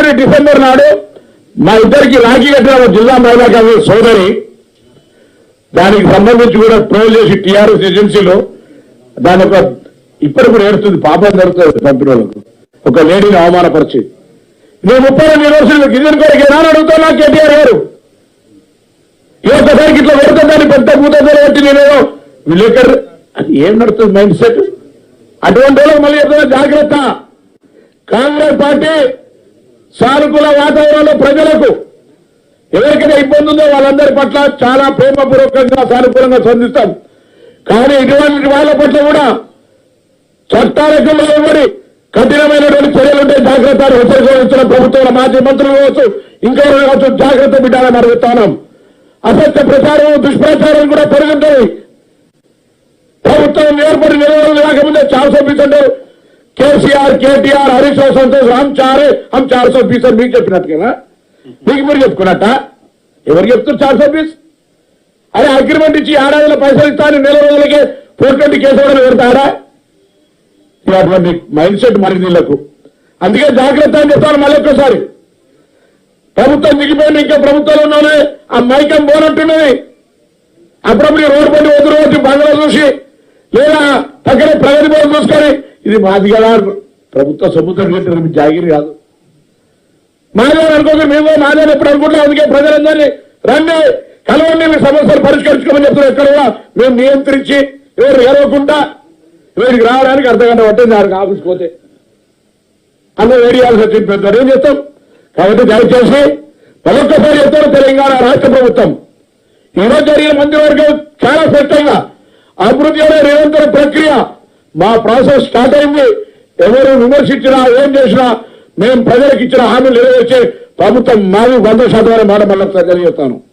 21 December నాడు మా ఇద్దరికి రాఖీ కట్టిన జిల్లా మహిళా కాంగ్రెస్ సోదరి దానికి సంబంధించి కూడా ట్రోల్ చేసి టీఆర్ఎస్ ఏజెన్సీలో దాని ఒక ఇప్పటి కూడా ఏడుస్తుంది, పాపం జరుగుతుంది పంపిణీలకు ఒక లేడీని అవమానపరిచి. నేను 32 యూనివర్సిటీలు గిరిజన కోరిక ఏనాడు అడుగుతున్నా కేటీఆర్ గారు ఈ ఒక్కసారికి ఇట్లా పెడుతుందని పెద్ద భూతంలో వచ్చి నేనేదో విలేకరు అది ఏం నడుస్తుంది మైండ్ సెట్. అటువంటి వాళ్ళకి మళ్ళీ చెప్తున్నా జాగ్రత్త. కాంగ్రెస్ పార్టీ సానుకూల వాతావరణంలో ప్రజలకు ఎవరికైనా ఇబ్బంది ఉందో వాళ్ళందరి పట్ల చాలా ప్రేమపూర్వకంగా సానుకూలంగా స్పందిస్తాం. కానీ ఇటువంటి వాళ్ళ పట్ల కూడా చట్టాలకు లోబడి కఠినమైనటువంటి చర్యలుంటే జాగ్రత్తలు హెచ్చరిస్తున్న ప్రభుత్వంలో మాజీ మంత్రులు కావచ్చు, ఇంకెవరు కావచ్చు, జాగ్రత్త బిడ్డాలని అడుగుతాను. అసత్య ప్రచారం దుష్ప్రచారం కూడా పెరుగుతుంది. ప్రభుత్వం ఏర్పడి నిలవలు రాకముందే 400% కేసీఆర్, కేటీఆర్, హరీష్ రావు, సంతోష్ హమ్ 400% మీకు చెప్పినట్టుగా మీకు మీరు చెప్పుకున్నట్ట ఎవరు చెప్తారు 420? అరే అగ్రిమెంట్ ఇచ్చి ఏడాదిలో పైసలు ఇస్తాను, నెల రోజులకే 420 కేసు కూడా పెడతారా? అటువంటి మైండ్ సెట్ మరి నీళ్లకు. అందుకే జాగ్రత్త అని చెప్తాను. మళ్ళీ ఒక్కసారి ప్రభుత్వం దిగిపోయింది, ఇంకా ప్రభుత్వంలో ఉన్నానే ఆ మైకం పోనట్టున్నది. అప్పుడప్పుడు రోడ్డు పడి వదిలి వచ్చి బంగ్లా చూసి లేదా పక్కనే ప్రగతి భవన్ చూసుకొని ఇది మాది కదా ప్రభుత్వ సముద్రం కట్టిన జాగిరి కాదు మాదే అనుకోండి, మేము మాదే ఎప్పుడు అనుకుంటున్నాం. అందుకే ప్రజలందరినీ రండి కలవండి, మీ సమస్యలు పరిష్కరించుకోమని చెప్తున్నారు. ఎక్కడ కూడా మేము నియంత్రించి ఎవరు ఏరవకుండా వీడికి రావడానికి అర్ధగంట పట్టింది. దానికి ఆఫీస్కి పోతే అందరూ వేడియాల్సి వచ్చింది, పెద్ద ఏం చేస్తాం. కాబట్టి దయచేసి మరొక్కసారి చెప్తారు, తెలంగాణ రాష్ట్ర ప్రభుత్వం ఈరోజు జరిగిన మంత్రివర్గం చాలా స్పష్టంగా అభివృద్ధి అనే నిరంతర ప్రక్రియ మా ప్రాసెస్ స్టార్ట్ అయింది. ఎవరు విమర్శించినా ఏం చేసినా మేము ప్రజలకు ఇచ్చిన హామీలు నెరవేర్చే ప్రభుత్వం మాది 100% మాట మళ్ళీ తెలియజేస్తాను.